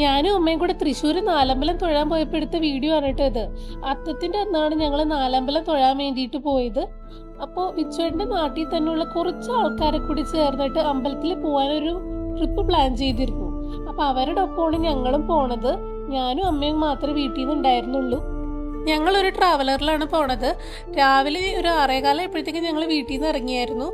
ഞാനും അമ്മയും കൂടെ തൃശ്ശൂർ നാലമ്പലം തൊഴാൻ പോയപ്പോൾ എടുത്ത വീഡിയോ ആണ് കേട്ടോ ഇത്. അത്തത്തിന്റെ അന്നാണ് ഞങ്ങൾ നാലമ്പലം തൊഴാൻ വേണ്ടിയിട്ട് പോയത്. അപ്പോൾ ബിച്ചുവേട്ടന്റെ നാട്ടിൽ തന്നെയുള്ള കുറച്ച് ആൾക്കാരെ കൂടി ചേർന്നിട്ട് അമ്പലത്തിൽ പോകാനൊരു ട്രിപ്പ് പ്ലാൻ ചെയ്തിരുന്നു. അപ്പൊ അവരുടെ ഒപ്പമാണ് ഞങ്ങളും പോണത്. ഞാനും അമ്മയും മാത്രമേ വീട്ടിൽ നിന്ന് ഉണ്ടായിരുന്നുള്ളൂ. ഞങ്ങളൊരു ട്രാവലറിലാണ് പോണത്. രാവിലെ ഒരു 6:15 ഞങ്ങൾ വീട്ടിൽ നിന്ന് ഇറങ്ങിയായിരുന്നു.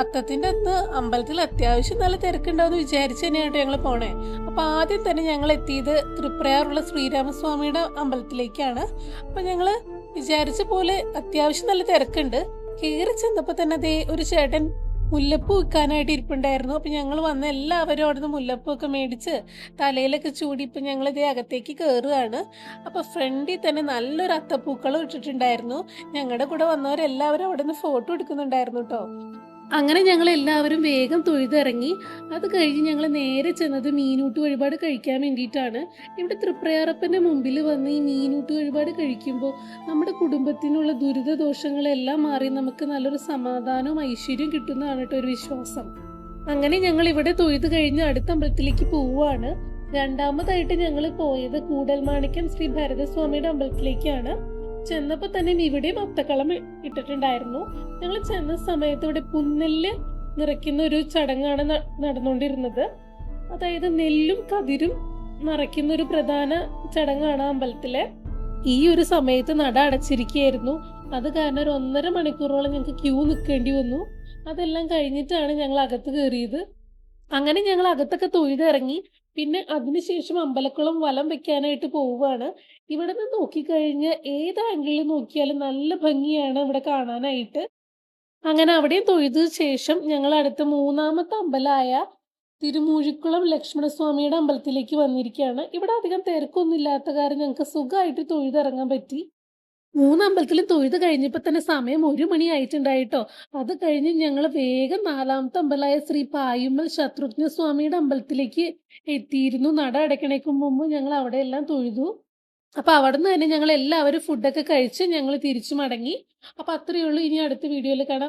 അത്തത്തിൻ്റെ അന്ന് അമ്പലത്തിൽ അത്യാവശ്യം നല്ല തിരക്കുണ്ടാവുമെന്ന് വിചാരിച്ച് തന്നെയാണ് ഞങ്ങൾ പോണേ. അപ്പോൾ ആദ്യം തന്നെ ഞങ്ങൾ എത്തിയത് തൃപ്രയാറുള്ള ശ്രീരാമസ്വാമിയുടെ അമ്പലത്തിലേക്കാണ്. അപ്പോൾ ഞങ്ങൾ വിചാരിച്ച പോലെ അത്യാവശ്യം നല്ല തിരക്കുണ്ട്. കയറി ചെന്നപ്പോൾ തന്നെ അതേ ഒരു ചേട്ടൻ മുല്ലപ്പൂ വിൽക്കാനായിട്ട് ഇരിപ്പുണ്ടായിരുന്നു. അപ്പം ഞങ്ങൾ വന്ന എല്ലാവരും അവിടുന്ന് മുല്ലപ്പൂ ഒക്കെ മേടിച്ച് തലയിലൊക്കെ ചൂടി ഇപ്പം ഞങ്ങളിതേ അകത്തേക്ക് കയറുകയാണ്. അപ്പോൾ ഫ്രണ്ടിൽ തന്നെ നല്ലൊരു അത്തപ്പൂക്കളും ഇട്ടിട്ടുണ്ടായിരുന്നു. ഞങ്ങളുടെ കൂടെ വന്നവരെല്ലാവരും അവിടെ നിന്ന് ഫോട്ടോ എടുക്കുന്നുണ്ടായിരുന്നു കേട്ടോ. അങ്ങനെ ഞങ്ങൾ എല്ലാവരും വേഗം തൊഴുതിറങ്ങി. അത് കഴിഞ്ഞ് ഞങ്ങൾ നേരെ ചെന്നത് മീനൂട്ട് വഴിപാട് കഴിക്കാൻ വേണ്ടിയിട്ടാണ്. ഇവിടെ തൃപ്രയാറപ്പൻ്റെ മുമ്പിൽ വന്ന് ഈ മീനൂട്ട് വഴിപാട് കഴിക്കുമ്പോൾ നമ്മുടെ കുടുംബത്തിനുള്ള ദുരിതദോഷങ്ങളെല്ലാം മാറി നമുക്ക് നല്ലൊരു സമാധാനവും ഐശ്വര്യവും കിട്ടുന്നതാണ് കേട്ടോ ഒരു വിശ്വാസം. അങ്ങനെ ഞങ്ങൾ ഇവിടെ തൊഴുത് കഴിഞ്ഞ് അടുത്ത അമ്പലത്തിലേക്ക് പോവുകയാണ്. രണ്ടാമതായിട്ട് ഞങ്ങൾ പോയത് കൂടൽമാണിക്യം ശ്രീ ഭരതസ്വാമിയുടെ അമ്പലത്തിലേക്കാണ്. ചെന്നപ്പോൾ തന്നെ ഇവിടെയും അത്തക്കളം ഇട്ടിട്ടുണ്ടായിരുന്നു. ഞങ്ങൾ ചെന്ന സമയത്ത് ഇവിടെ പുന്നെല്ല് നിറയ്ക്കുന്ന ഒരു ചടങ്ങാണ് നടന്നുകൊണ്ടിരുന്നത്. അതായത് നെല്ലും കതിരും നിറയ്ക്കുന്ന ഒരു പ്രധാന ചടങ്ങാണ് അമ്പലത്തിലെ. ഈ ഒരു സമയത്ത് നട അടച്ചിരിക്കുകയായിരുന്നു. അത് കാരണം ഒരു 1.5 മണിക്കൂറോളം ഞങ്ങൾക്ക് ക്യൂ നിൽക്കേണ്ടി വന്നു. അതെല്ലാം കഴിഞ്ഞിട്ടാണ് ഞങ്ങൾ അകത്ത് കയറിയത്. അങ്ങനെ ഞങ്ങൾ അകത്തൊക്കെ തൊഴുതിറങ്ങി. പിന്നെ അതിനുശേഷം അമ്പലക്കുളം വലം വെക്കാനായിട്ട് പോവുകയാണ്. ഇവിടെ നിന്ന് നോക്കിക്കഴിഞ്ഞ് ഏത് ആംഗിളിൽ നോക്കിയാലും നല്ല ഭംഗിയാണ് ഇവിടെ കാണാനായിട്ട്. അങ്ങനെ അവിടെയും തൊഴുത ശേഷം ഞങ്ങൾ അടുത്ത 3ാമത്തെ അമ്പലമായ തിരുമൂഴിക്കുളം ലക്ഷ്മണസ്വാമിയുടെ അമ്പലത്തിലേക്ക് വന്നിരിക്കുകയാണ്. ഇവിടെ അധികം തിരക്കൊന്നും ഇല്ലാത്ത കാരണം ഞങ്ങൾക്ക് സുഖമായിട്ട് തൊഴുതിറങ്ങാൻ പറ്റി. 3 അമ്പലത്തിലും തൊഴുത് കഴിഞ്ഞപ്പോൾ തന്നെ സമയം 1 മണി ആയിട്ടുണ്ടായിട്ടോ. അത് കഴിഞ്ഞ് ഞങ്ങൾ വേഗം 4ാമത്തെ അമ്പലമായ ശ്രീ പായുമ്മൽ ശത്രുഘ്ന സ്വാമിയുടെ അമ്പലത്തിലേക്ക് എത്തിയിരുന്നു. നട അടയ്ക്കണേക്ക് മുമ്പ് ഞങ്ങൾ അവിടെ എല്ലാം തൊഴുതു. അപ്പോൾ അവിടെ നിന്ന് തന്നെ ഞങ്ങൾ എല്ലാവരും ഫുഡൊക്കെ കഴിച്ച് ഞങ്ങൾ തിരിച്ചു മടങ്ങി. അപ്പോൾ അത്രയേ ഉള്ളൂ. ഇനി അടുത്ത വീഡിയോയിൽ കാണാം.